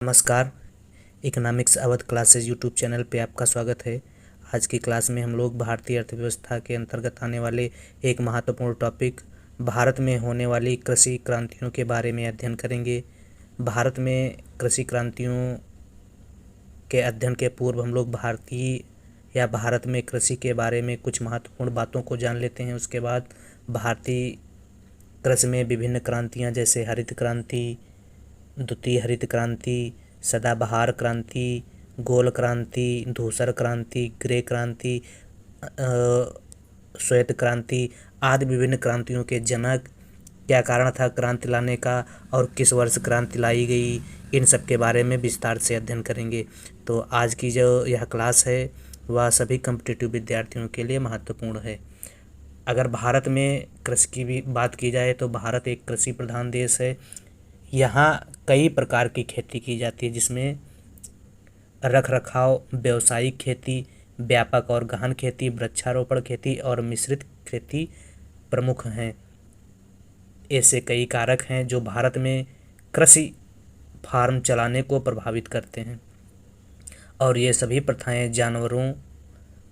नमस्कार। Economics Awadh classes YouTube channel पे आपका स्वागत है। आज की क्लास में हम लोग भारतीय अर्थव्यवस्था के अंतर्गत आने वाले एक महत्वपूर्ण टॉपिक भारत में होने वाली कृषि क्रांतियों के बारे में अध्ययन करेंगे। भारत में कृषि क्रांतियों के अध्ययन के पूर्व हम लोग भारत में कृषि के बारे में कुछ महत्वपूर्ण बातों को जान लेते हैं। उसके बाद भारतीय कृषि में विभिन्न क्रांतियाँ जैसे हरित क्रांति, द्वितीय हरित क्रांति, सदाबहार क्रांति, गोल क्रांति, धूसर क्रांति, ग्रे क्रांति, श्वेत क्रांति आदि विभिन्न क्रांतियों के जनक, क्या कारण था क्रांति लाने का और किस वर्ष क्रांति लाई गई, इन सब के बारे में विस्तार से अध्ययन करेंगे। तो आज की जो यह क्लास है वह सभी कॉम्पिटिटिव विद्यार्थियों के लिए महत्वपूर्ण है। अगर भारत में कृषि की भी बात की जाए तो भारत एक कृषि प्रधान देश है। यहाँ कई प्रकार की खेती की जाती है, जिसमें रख रखाव, व्यावसायिक खेती, व्यापक और गहन खेती, वृक्षारोपण खेती और मिश्रित खेती प्रमुख हैं। ऐसे कई कारक हैं जो भारत में कृषि फार्म चलाने को प्रभावित करते हैं, और ये सभी प्रथाएं जानवरों,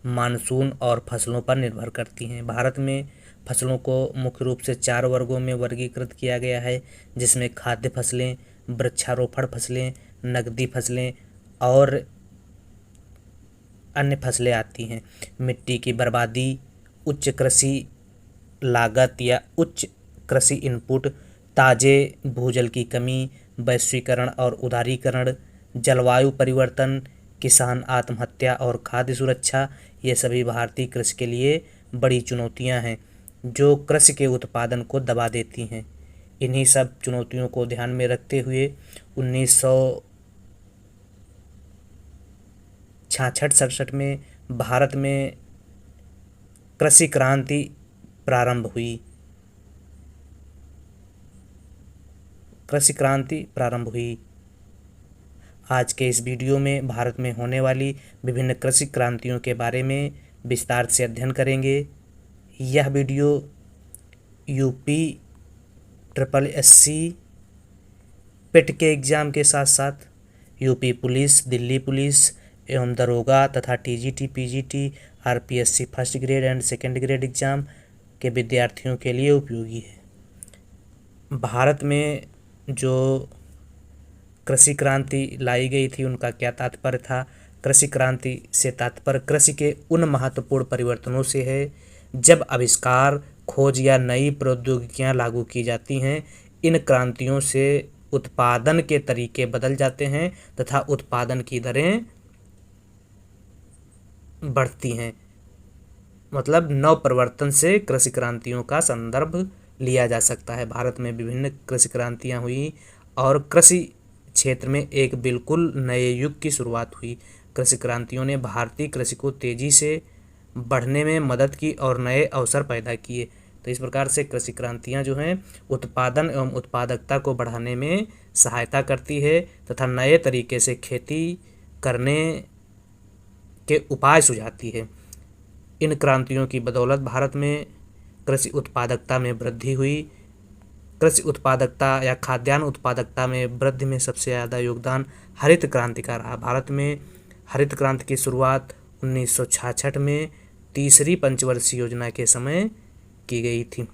मानसून और फसलों पर निर्भर करती हैं। भारत में फसलों को मुख्य रूप से 4 वर्गों में वर्गीकृत किया गया है, जिसमें खाद्य फसलें, वृक्षारोपण फसलें, नकदी फसलें और अन्य फसलें आती हैं। मिट्टी की बर्बादी, उच्च कृषि लागत या उच्च कृषि इनपुट, ताजे भूजल की कमी, वैश्वीकरण और उदारीकरण, जलवायु परिवर्तन, किसान आत्महत्या और खाद्य सुरक्षा, ये सभी भारतीय कृषि के लिए बड़ी चुनौतियां हैं जो कृषि के उत्पादन को दबा देती हैं। इन्हीं सब चुनौतियों को ध्यान में रखते हुए 1966-67 में भारत में कृषि क्रांति प्रारंभ हुई। आज के इस वीडियो में भारत में होने वाली विभिन्न कृषि क्रांतियों के बारे में विस्तार से अध्ययन करेंगे। यह वीडियो यूपी SSSC पेट के एग्ज़ाम के साथ साथ यूपी पुलिस, दिल्ली पुलिस एवं दरोगा तथा TGT, PGT, RPSC first grade and second grade exam के विद्यार्थियों के लिए उपयोगी है। भारत में जो कृषि क्रांति लाई गई थी उनका क्या तात्पर्य था? कृषि क्रांति से तात्पर्य कृषि के उन महत्वपूर्ण परिवर्तनों से है जब आविष्कार, खोज या नई प्रौद्योगिकियां लागू की जाती हैं। इन क्रांतियों से उत्पादन के तरीके बदल जाते हैं तथा उत्पादन की दरें बढ़ती हैं। मतलब नव प्रवर्तन से कृषि क्रांतियों का संदर्भ लिया जा सकता है। भारत में विभिन्न कृषि क्रांतियां हुई और कृषि क्षेत्र में एक बिल्कुल नए युग की शुरुआत हुई। कृषि क्रांतियों ने भारतीय कृषि को तेजी से बढ़ने में मदद की और नए अवसर पैदा किए। तो इस प्रकार से कृषि क्रांतियां जो हैं उत्पादन एवं उत्पादकता को बढ़ाने में सहायता करती है तथा नए तरीके से खेती करने के उपाय सुझाती है। इन क्रांतियों की बदौलत भारत में कृषि उत्पादकता में वृद्धि हुई। कृषि उत्पादकता या खाद्यान्न उत्पादकता में वृद्धि में सबसे ज़्यादा योगदान हरित क्रांति का रहा। भारत में हरित क्रांति की शुरुआत 1966 में तीसरी पंचवर्षीय योजना के समय की गई थी।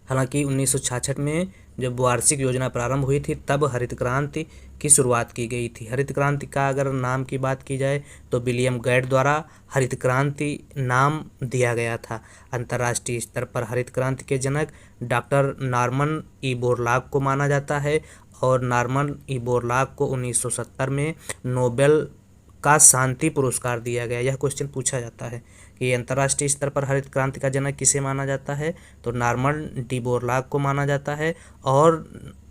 हालांकि 1966 में जब वार्षिक योजना प्रारंभ हुई थी तब हरित क्रांति की शुरुआत की गई थी। हरित क्रांति का अगर नाम की बात की जाए तो विलियम गेट द्वारा हरित क्रांति नाम दिया गया था। अंतर्राष्ट्रीय स्तर पर हरित क्रांति के जनक डॉक्टर नॉर्मन ई बोरलॉग को माना जाता है और नॉर्मन ई बोरलॉग को 1970 में नोबेल का शांति पुरस्कार दिया गया। यह क्वेश्चन पूछा जाता है कि अंतर्राष्ट्रीय स्तर पर हरित क्रांति का जनक किसे माना जाता है, तो नॉर्मन डी बोरलॉग को माना जाता है। और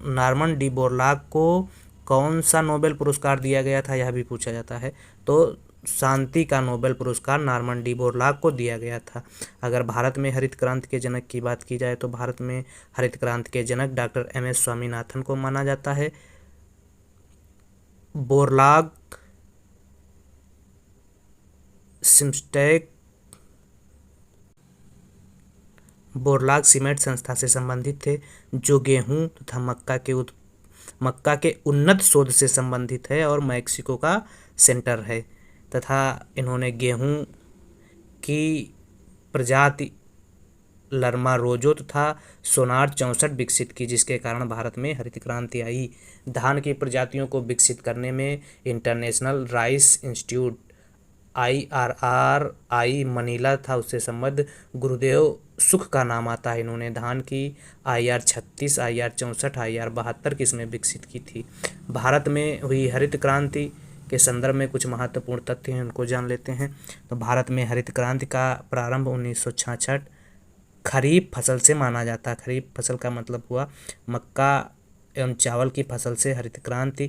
नॉर्मन डी बोरलॉग को कौन सा नोबेल पुरस्कार दिया गया था यह भी पूछा जाता है, तो शांति का नोबेल पुरस्कार नॉर्मन डी बोरलॉग को दिया गया था। अगर भारत में हरित क्रांति के जनक की बात की जाए तो भारत में हरित क्रांति के जनक डॉक्टर MS स्वामीनाथन को माना जाता है। बोरलॉग सीमेंट संस्था से संबंधित थे जो गेहूं तथा मक्का के मक्का के उन्नत शोध से संबंधित है और मैक्सिको का सेंटर है। तथा इन्होंने गेहूं की प्रजाति लर्मा रोजो तथा सोनार 64 विकसित की, जिसके कारण भारत में हरित क्रांति आई। धान की प्रजातियों को विकसित करने में international rice institute IRRI Manila था, उससे संबद्ध गुरुदेव सुख का नाम आता है। इन्होंने धान की IR 36, IR 64, IR 72 किस्में विकसित की थी। भारत में हुई हरित क्रांति के संदर्भ में कुछ महत्वपूर्ण तथ्य हैं, उनको जान लेते हैं। तो भारत में हरित क्रांति का प्रारंभ 1966 खरीफ फसल से माना जाता है। खरीफ फसल का मतलब हुआ मक्का एवं चावल की फसल से हरित क्रांति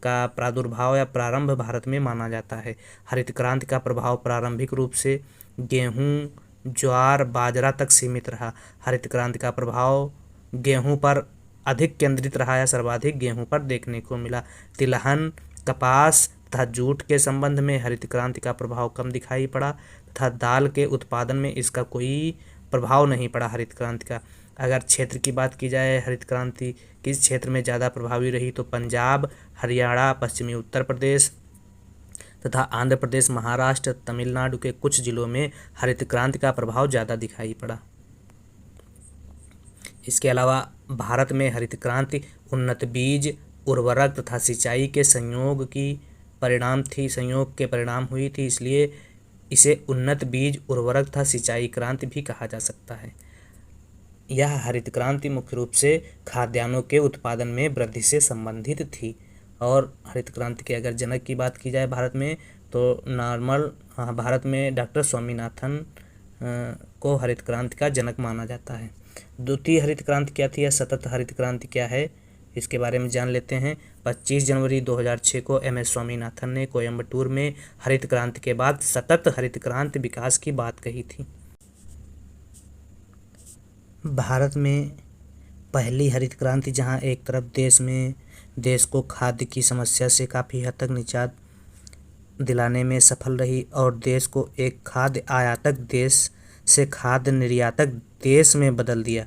का प्रादुर्भाव या प्रारंभ भारत में माना जाता है। हरित क्रांति का प्रभाव प्रारंभिक रूप से गेहूं, ज्वार, बाजरा तक सीमित रहा। हरित क्रांति का प्रभाव गेहूं पर अधिक केंद्रित रहा या सर्वाधिक गेहूं पर देखने को मिला। तिलहन, कपास तथा जूट के संबंध में हरित क्रांति का प्रभाव कम दिखाई पड़ा तथा दाल के उत्पादन में इसका कोई प्रभाव नहीं पड़ा हरित क्रांति का। अगर क्षेत्र की बात की जाए, हरित क्रांति किस क्षेत्र में ज़्यादा प्रभावी रही, तो पंजाब, हरियाणा, पश्चिमी उत्तर प्रदेश तथा आंध्र प्रदेश, महाराष्ट्र, तमिलनाडु के कुछ जिलों में हरित क्रांति का प्रभाव ज़्यादा दिखाई पड़ा। इसके अलावा भारत में हरित क्रांति उन्नत बीज, उर्वरक तथा सिंचाई के संयोग के परिणाम हुई थी, इसलिए इसे उन्नत बीज, उर्वरक तथा सिंचाई क्रांति भी कहा जा सकता है। यह हरित क्रांति मुख्य रूप से खाद्यान्नों के उत्पादन में वृद्धि से संबंधित थी। और हरित क्रांति के अगर जनक की बात की जाए भारत में, तो भारत में डॉक्टर स्वामीनाथन को हरित क्रांति का जनक माना जाता है। द्वितीय हरित क्रांति क्या थी या सतत हरित क्रांति क्या है, इसके बारे में जान लेते हैं। 25 जनवरी 2006 को MS स्वामीनाथन ने कोयम्बटूर में हरित क्रांति के बाद सतत हरित क्रांति विकास की बात कही थी। भारत में पहली हरित क्रांति जहां एक तरफ देश को खाद्य की समस्या से काफ़ी हद तक निजात दिलाने में सफल रही और देश को एक खाद्य आयातक देश से खाद्य निर्यातक देश में बदल दिया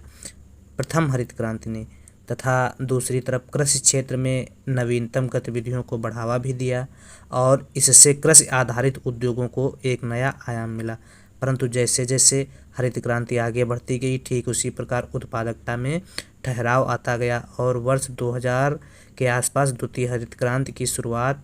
प्रथम हरित क्रांति ने, तथा दूसरी तरफ कृषि क्षेत्र में नवीनतम गतिविधियों को बढ़ावा भी दिया और इससे कृषि आधारित उद्योगों को एक नया आयाम मिला। परंतु जैसे जैसे हरित क्रांति आगे बढ़ती गई, ठीक उसी प्रकार उत्पादकता में ठहराव आता गया और वर्ष 2000 के आसपास द्वितीय हरित क्रांति की शुरुआत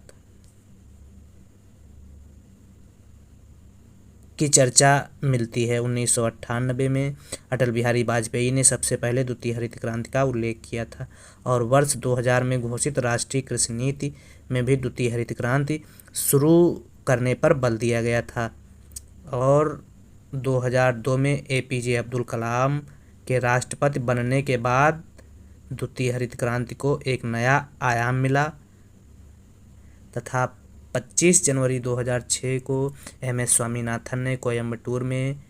की चर्चा मिलती है। 1998 में अटल बिहारी वाजपेयी ने सबसे पहले द्वितीय हरित क्रांति का उल्लेख किया था और वर्ष 2000 में घोषित राष्ट्रीय कृषि नीति में भी द्वितीय हरित क्रांति शुरू करने पर बल दिया गया था। और 2002 में APJ अब्दुल कलाम के राष्ट्रपति बनने के बाद द्वितीय हरित क्रांति को एक नया आयाम मिला तथा 25 जनवरी 2006 को MS स्वामीनाथन ने कोयम्बटूर में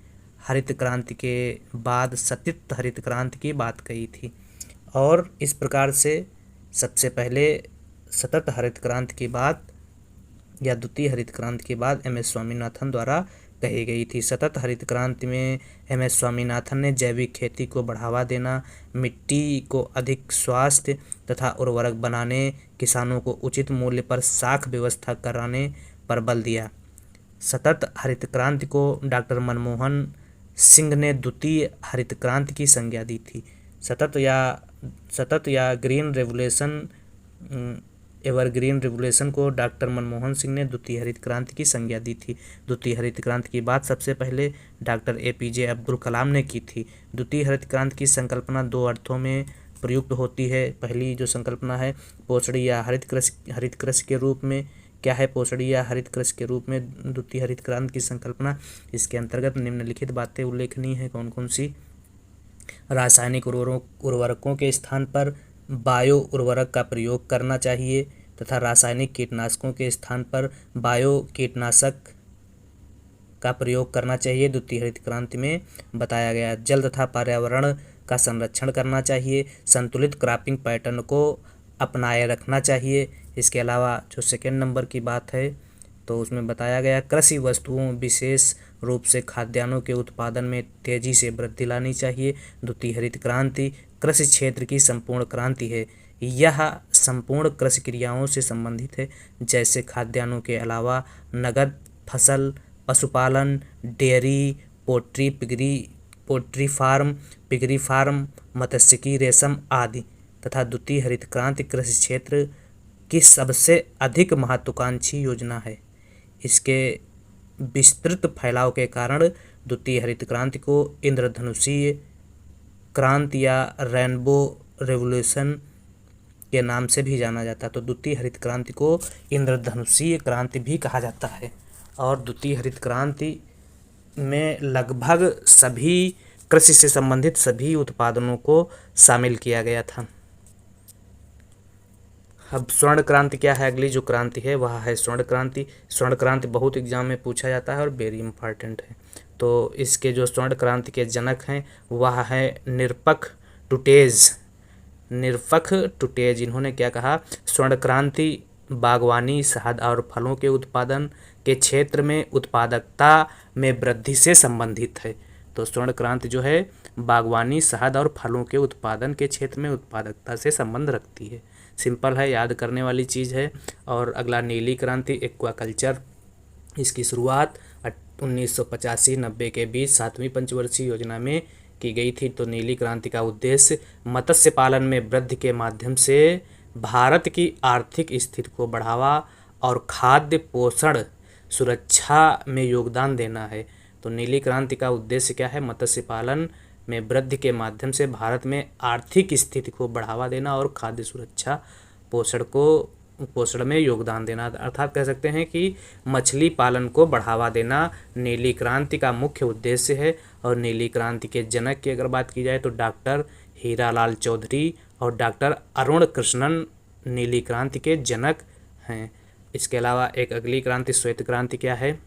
हरित क्रांति के बाद सतत हरित क्रांति की बात कही थी। और इस प्रकार से सबसे पहले सतत हरित क्रांति की बात या द्वितीय हरित क्रांति की बात MS स्वामीनाथन द्वारा कही गई थी। सतत हरित क्रांति में MS स्वामीनाथन ने जैविक खेती को बढ़ावा देना, मिट्टी को अधिक स्वास्थ्य तथा उर्वरक बनाने, किसानों को उचित मूल्य पर साख व्यवस्था कराने पर बल दिया। सतत हरित क्रांति को डॉक्टर मनमोहन सिंह ने द्वितीय हरित क्रांति की संज्ञा दी थी। सतत या ग्रीन रेवोल्यूशन एवरग्रीन रेवोल्यूशन को डॉक्टर मनमोहन सिंह ने द्वितीय हरित क्रांति की संज्ञा दी थी। द्वितीय हरित क्रांति की बात सबसे पहले डॉक्टर APJ अब्दुल कलाम ने की थी। द्वितीय हरित क्रांति की संकल्पना दो अर्थों में प्रयुक्त होती है। पहली जो संकल्पना है पोषणी या हरित कृषि के रूप में। क्या है पोषणी या हरित कृषि के रूप में द्वितीय हरित क्रांति की संकल्पना? इसके अंतर्गत निम्नलिखित बातें उल्लेखनीय है। कौन कौन सी? रासायनिक उर्वरकों के स्थान पर बायो उर्वरक का प्रयोग करना चाहिए तथा रासायनिक कीटनाशकों के स्थान पर बायो कीटनाशक का प्रयोग करना चाहिए। द्वितीय हरित क्रांति में बताया गया। जल तथा पर्यावरण का संरक्षण करना चाहिए। संतुलित क्रॉपिंग पैटर्न को अपनाए रखना चाहिए। इसके अलावा जो सेकेंड नंबर की बात है तो उसमें बताया गया कृषि वस्तुओं विशेष रूप से खाद्यान्नों के उत्पादन में तेजी से वृद्धि लानी चाहिए। द्वितीय हरित क्रांति कृषि क्षेत्र की संपूर्ण क्रांति है। यह संपूर्ण कृषि क्रियाओं से संबंधित है, जैसे खाद्यान्नों के अलावा नगद फसल, पशुपालन, dairy, poultry farm, piggery farm, मत्स्यिकी, रेशम आदि। तथा द्वितीय हरित क्रांति कृषि क्षेत्र की सबसे अधिक महत्वाकांक्षी योजना है। इसके विस्तृत फैलाव के कारण द्वितीय हरित क्रांति को इंद्रधनुषीय क्रांति या रेनबो रेवोल्यूशन के नाम से भी जाना जाता है। तो द्वितीय हरित क्रांति को इंद्रधनुषीय क्रांति भी कहा जाता है। और द्वितीय हरित क्रांति में लगभग सभी कृषि से संबंधित सभी उत्पादनों को शामिल किया गया था। अब स्वर्ण क्रांति क्या है? अगली जो क्रांति है वह है स्वर्ण क्रांति। स्वर्ण क्रांति बहुत एग्जाम में पूछा जाता है और वेरी इंपॉर्टेंट है। तो इसके जो स्वर्ण क्रांति के जनक हैं वह है निरपख टुटेज। इन्होंने क्या कहा? स्वर्ण क्रांति बागवानी, शहद और फलों के उत्पादन के क्षेत्र में उत्पादकता में वृद्धि से संबंधित है। तो स्वर्ण क्रांति जो है बागवानी, शहद और फलों के उत्पादन के क्षेत्र में उत्पादकता से संबंध रखती है। सिंपल है, याद करने वाली चीज़ है। और अगला नीली क्रांति एक्वाकल्चर। इसकी शुरुआत 1985-90 के बीच 7वीं पंचवर्षीय योजना में की गई थी। तो नीली क्रांति का उद्देश्य मत्स्य पालन में वृद्धि के माध्यम से भारत की आर्थिक स्थिति को बढ़ावा और खाद्य पोषण सुरक्षा में योगदान देना है। तो नीली क्रांति का उद्देश्य क्या है? मत्स्य पालन में वृद्धि के माध्यम से भारत में आर्थिक स्थिति को बढ़ावा देना और खाद्य सुरक्षा पोषण में योगदान देना। अर्थात कह सकते हैं कि मछली पालन को बढ़ावा देना नीली क्रांति का मुख्य उद्देश्य है। और नीली क्रांति के जनक की अगर बात की जाए तो डॉक्टर हीरालाल चौधरी और डॉक्टर अरुण कृष्णन नीली क्रांति के जनक हैं। इसके अलावा एक अगली क्रांति श्वेत क्रांति क्या है?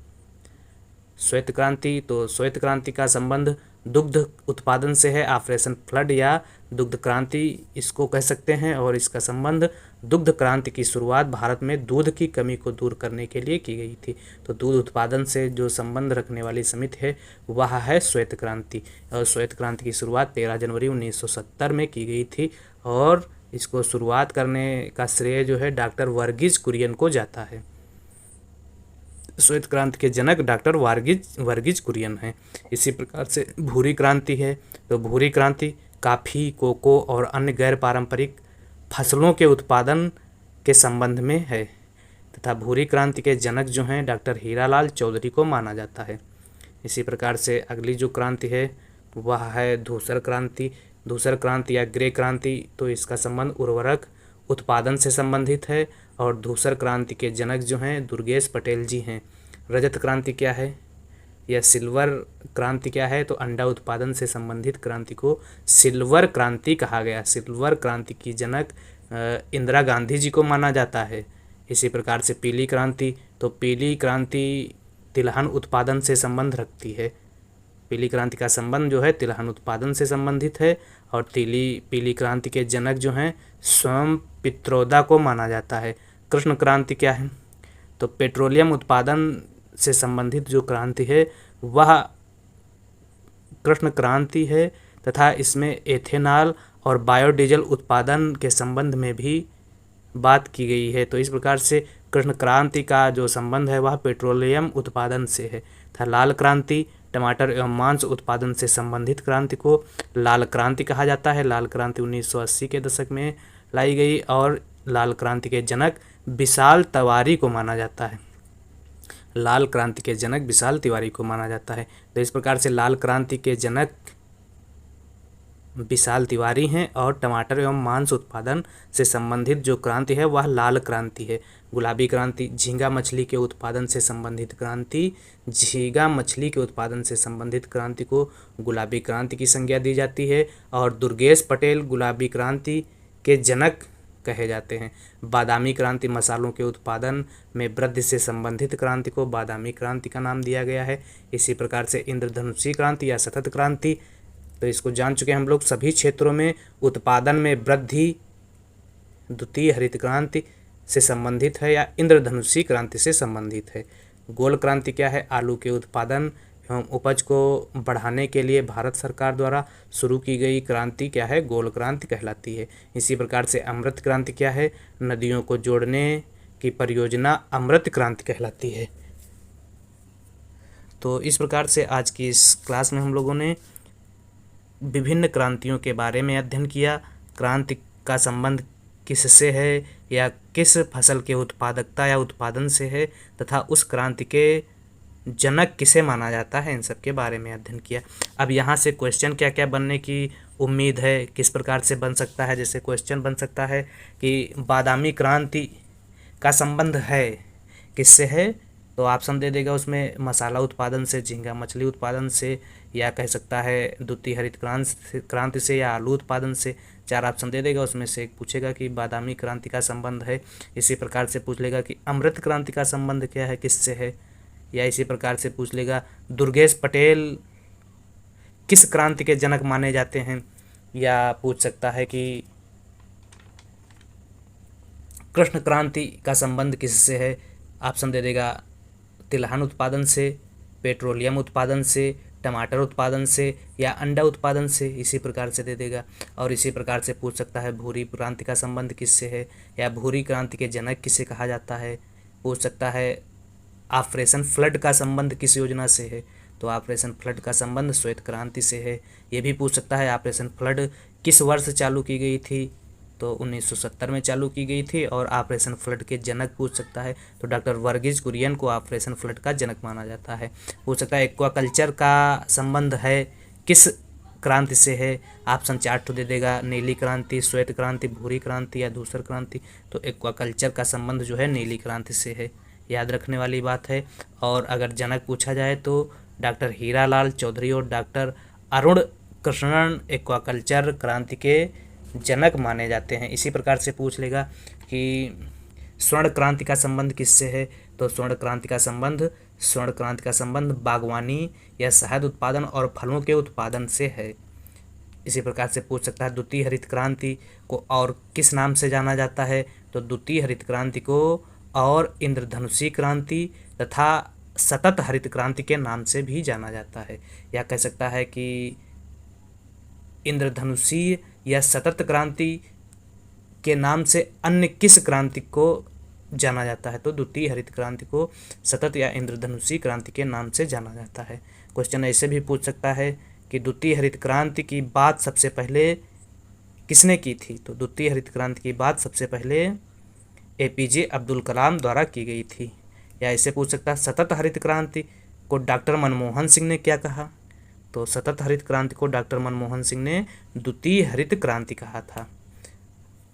श्वेत क्रांति, तो श्वेत क्रांति का संबंध दुग्ध उत्पादन से है। ऑपरेशन फ्लड या दुग्ध क्रांति इसको कह सकते हैं। और इसका संबंध दुग्ध क्रांति की शुरुआत भारत में दूध की कमी को दूर करने के लिए की गई थी। तो दूध उत्पादन से जो संबंध रखने वाली समिति है वह है श्वेत क्रांति। और श्वेत क्रांति की शुरुआत 13 जनवरी 1970 में की गई थी। और इसको शुरुआत करने का श्रेय जो है डॉक्टर वर्गीज कुरियन को जाता है। श्वेत क्रांति के जनक डॉक्टर वर्गीज कुरियन हैं। इसी प्रकार से भूरी क्रांति है। तो भूरी क्रांति कॉफ़ी, कोको और अन्य गैर पारंपरिक फसलों के उत्पादन के संबंध में है। तथा भूरी क्रांति के जनक जो हैं डॉक्टर हीरालाल चौधरी को माना जाता है। इसी प्रकार से अगली जो क्रांति है वह है धूसर क्रांति। धूसर क्रांति या ग्रे क्रांति, तो इसका संबंध उर्वरक उत्पादन से संबंधित है। और धूसर क्रांति के जनक जो हैं दुर्गेश पटेल जी हैं। रजत क्रांति क्या है या सिल्वर क्रांति क्या है? तो अंडा उत्पादन से संबंधित क्रांति को सिल्वर क्रांति कहा गया। सिल्वर क्रांति की जनक इंदिरा गांधी जी को माना जाता है। इसी प्रकार से पीली क्रांति, तो पीली क्रांति तिलहन उत्पादन से संबंध रखती है। पीली क्रांति का संबंध जो है तिलहन उत्पादन से संबंधित है। और पीली क्रांति के जनक जो हैं स्वयं पित्रोदा को माना जाता है। कृष्ण क्रांति क्या है? तो पेट्रोलियम उत्पादन से संबंधित जो क्रांति है वह कृष्ण क्रांति है। तथा इसमें एथेनॉल और बायोडीजल उत्पादन के संबंध में भी बात की गई है। तो इस प्रकार से कृष्ण क्रांति का जो संबंध है वह पेट्रोलियम उत्पादन से है। तथा लाल क्रांति टमाटर एवं मांस उत्पादन से संबंधित क्रांति को लाल क्रांति कहा जाता है। लाल क्रांति 1980 के दशक में लाई गई और लाल क्रांति के जनक विशाल तिवारी को माना जाता है। लाल क्रांति के जनक विशाल तिवारी को माना जाता है। तो इस प्रकार से लाल क्रांति के जनक विशाल तिवारी हैं। और टमाटर एवं मांस उत्पादन से संबंधित जो क्रांति है वह लाल क्रांति है। गुलाबी क्रांति झींगा मछली के उत्पादन से संबंधित क्रांति, झींगा मछली के उत्पादन से संबंधित क्रांति को गुलाबी क्रांति की संज्ञा दी जाती है। और दुर्गेश पटेल गुलाबी क्रांति के जनक कहे जाते हैं। बादामी क्रांति मसालों के उत्पादन में वृद्धि से संबंधित क्रांति को बादामी क्रांति का नाम दिया गया है। इसी प्रकार से इंद्रधनुषी क्रांति या सतत क्रांति, तो इसको जान चुके हैं हम लोग, सभी क्षेत्रों में उत्पादन में वृद्धि द्वितीय हरित क्रांति से संबंधित है या इंद्रधनुषी क्रांति से संबंधित है। गोल क्रांति क्या है? आलू के उत्पादन एवं उपज को बढ़ाने के लिए भारत सरकार द्वारा शुरू की गई क्रांति क्या है? गोल क्रांति कहलाती है। इसी प्रकार से अमृत क्रांति क्या है? नदियों को जोड़ने की परियोजना अमृत क्रांति कहलाती है। तो इस प्रकार से आज की इस क्लास में हम लोगों ने विभिन्न क्रांतियों के बारे में अध्ययन किया। क्रांति का संबंध किससे है या किस फसल के उत्पादकता या उत्पादन से है तथा उस क्रांति के जनक किसे माना जाता है, इन सब के बारे में अध्ययन किया। अब यहाँ से क्वेश्चन क्या क्या बनने की उम्मीद है, किस प्रकार से बन सकता है? जैसे क्वेश्चन बन सकता है कि बादामी क्रांति का संबंध है किससे है? तो ऑप्शन दे देगा उसमें मसाला उत्पादन से, झींगा मछली उत्पादन से, या कह सकता है द्वितीय हरित क्रांति से, या आलू उत्पादन से। 4 ऑप्शन दे देगा, उसमें से एक पूछेगा कि बादामी क्रांति का संबंध है। इसी प्रकार से पूछ लेगा कि अमृत क्रांति का संबंध क्या है, किससे है, या इसी प्रकार से पूछ लेगा दुर्गेश पटेल किस क्रांति के जनक माने जाते हैं, या पूछ सकता है कि कृष्ण क्रांति का संबंध किससे है। ऑप्शन दे देगा तिलहन उत्पादन से, पेट्रोलियम उत्पादन से, टमाटर उत्पादन से, या अंडा उत्पादन से। इसी प्रकार से दे देगा। और इसी प्रकार से पूछ सकता है भूरी क्रांति का संबंध किससे है, या भूरी क्रांति के जनक किसे कहा जाता है। पूछ सकता है ऑपरेशन फ्लड का संबंध किस योजना से है, तो ऑपरेशन फ्लड का संबंध श्वेत क्रांति से है। ये भी पूछ सकता है ऑपरेशन फ्लड किस वर्ष चालू की गई थी, तो 1970 में चालू की गई थी। और ऑपरेशन फ्लड के जनक पूछ सकता है, तो डॉक्टर वर्गीज कुरियन को ऑपरेशन फ्लड का जनक माना जाता है। पूछ सकता है एक्वाकल्चर का संबंध है किस क्रांति से है। ऑप्शन 4 तो दे देगा, नीली क्रांति, श्वेत क्रांति, भूरी क्रांति, या धूसर क्रांति। तो एक्वाकल्चर का संबंध जो है नीली क्रांति से है, याद रखने वाली बात है। और अगर जनक पूछा जाए तो डॉक्टर हीरालाल चौधरी और डॉक्टर अरुण कृष्णन एक्वाकल्चर क्रांति के जनक माने जाते हैं। इसी प्रकार से पूछ लेगा कि स्वर्ण क्रांति का संबंध किससे है, तो स्वर्ण क्रांति का संबंध बागवानी या शहद उत्पादन और फलों के उत्पादन से है। इसी प्रकार से पूछ सकता है द्वितीय हरित क्रांति को और किस नाम से जाना जाता है, तो द्वितीय हरित क्रांति को और इंद्रधनुषी क्रांति तथा सतत हरित क्रांति के नाम से भी जाना जाता है। या कह सकता है कि इंद्रधनुषी या सतत क्रांति के नाम से अन्य किस क्रांति को जाना जाता है, तो द्वितीय हरित क्रांति को सतत या इंद्रधनुषी क्रांति के नाम से जाना जाता है। क्वेश्चन ऐसे भी पूछ सकता है कि द्वितीय हरित क्रांति की बात सबसे पहले किसने की थी, तो द्वितीय हरित क्रांति की बात सबसे पहले APJ अब्दुल कलाम द्वारा की गई थी। या इसे पूछ सकता है सतत हरित क्रांति को डॉक्टर मनमोहन सिंह ने क्या कहा, तो सतत हरित क्रांति को डॉक्टर मनमोहन सिंह ने द्वितीय हरित क्रांति कहा था।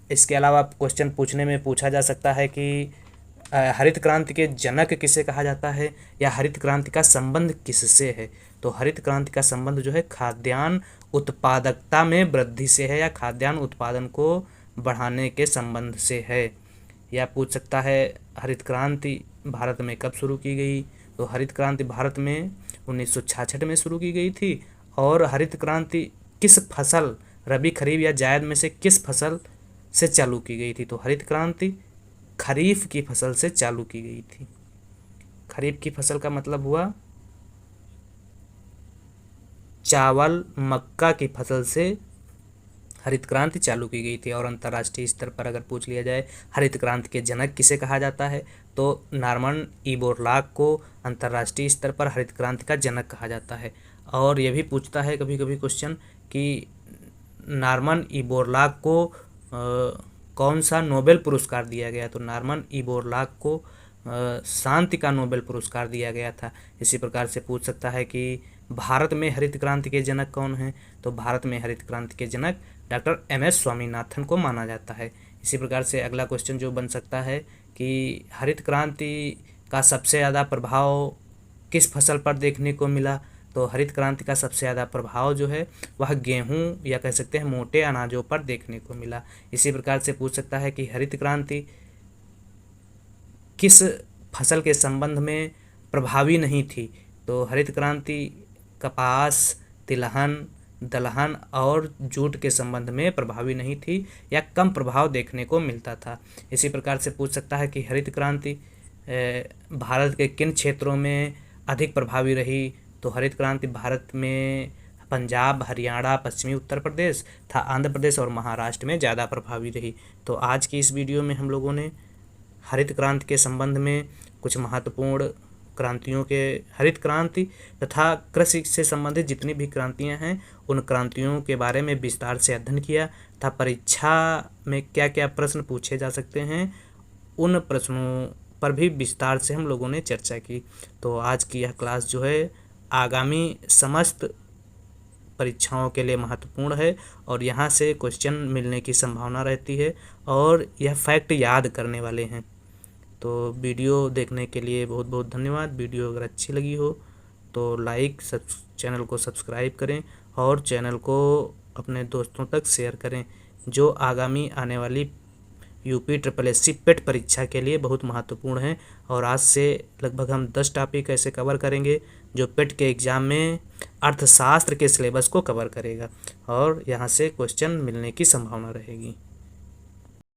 इसके अलावा क्वेश्चन पूछने में पूछा जा सकता है कि हरित क्रांति के जनक किसे कहा जाता है, या हरित क्रांति का संबंध किससे है, तो हरित क्रांति का संबंध जो है खाद्यान्न उत्पादकता में वृद्धि से है, या खाद्यान्न उत्पादन को बढ़ाने के संबंध से है। या पूछ सकता है हरित क्रांति भारत में कब शुरू की गई, तो हरित क्रांति भारत में 1966 में शुरू की गई थी। और हरित क्रांति किस फसल, रबी, खरीफ या जायद में से किस फसल से चालू की गई थी, तो हरित क्रांति खरीफ की फसल से चालू की गई थी। खरीफ की फसल का मतलब हुआ चावल, मक्का की फसल से हरित क्रांति चालू की गई थी। और अंतर्राष्ट्रीय स्तर पर अगर पूछ लिया जाए हरित क्रांति के जनक किसे कहा जाता है, तो नॉर्मन ई बोरलॉग को अंतर्राष्ट्रीय स्तर पर हरित क्रांति का जनक कहा जाता है। और ये भी पूछता है कभी कभी क्वेश्चन कि नॉर्मन ई बोरलॉग को कौन सा नोबेल पुरस्कार दिया गया, तो नॉर्मन ई बोरलॉग को शांति का नोबेल पुरस्कार दिया गया था। इसी प्रकार से पूछ सकता है कि भारत में हरित क्रांति के जनक कौन हैं, तो भारत में हरित क्रांति के जनक डॉक्टर MS स्वामीनाथन को माना जाता है। इसी प्रकार से अगला क्वेश्चन जो बन सकता है कि हरित क्रांति का सबसे ज़्यादा प्रभाव किस फसल पर देखने को मिला, तो हरित क्रांति का सबसे ज़्यादा प्रभाव जो है वह गेहूं या कह सकते हैं मोटे अनाजों पर देखने को मिला। इसी प्रकार से पूछ सकता है कि हरित क्रांति किस फसल के संबंध में प्रभावी नहीं थी, तो हरित क्रांति कपास, तिलहन, दलहन और जूट के संबंध में प्रभावी नहीं थी या कम प्रभाव देखने को मिलता था। इसी प्रकार से पूछ सकता है कि हरित क्रांति भारत के किन क्षेत्रों में अधिक प्रभावी रही, तो हरित क्रांति भारत में पंजाब, हरियाणा, पश्चिमी उत्तर प्रदेश तथा आंध्र प्रदेश और महाराष्ट्र में ज़्यादा प्रभावी रही। तो आज की इस वीडियो में हम लोगों ने हरित क्रांति के संबंध में कुछ महत्वपूर्ण क्रांतियों के, हरित क्रांति तथा कृषि से संबंधित जितनी भी क्रांतियां हैं उन क्रांतियों के बारे में विस्तार से अध्ययन किया तथा परीक्षा में क्या क्या प्रश्न पूछे जा सकते हैं उन प्रश्नों पर भी विस्तार से हम लोगों ने चर्चा की। तो आज की यह क्लास जो है आगामी समस्त परीक्षाओं के लिए महत्वपूर्ण है और यहाँ से क्वेश्चन मिलने की संभावना रहती है और यह फैक्ट याद करने वाले हैं। तो वीडियो देखने के लिए बहुत बहुत धन्यवाद। वीडियो अगर अच्छी लगी हो तो लाइक, चैनल को सब्सक्राइब करें और चैनल को अपने दोस्तों तक शेयर करें जो आगामी आने वाली यूपी SSSC पेट परीक्षा के लिए बहुत महत्वपूर्ण है। और आज से लगभग हम 10 टॉपिक ऐसे कवर करेंगे जो पेट के एग्ज़ाम में अर्थशास्त्र के सिलेबस को कवर करेगा और यहाँ से क्वेश्चन मिलने की संभावना रहेगी।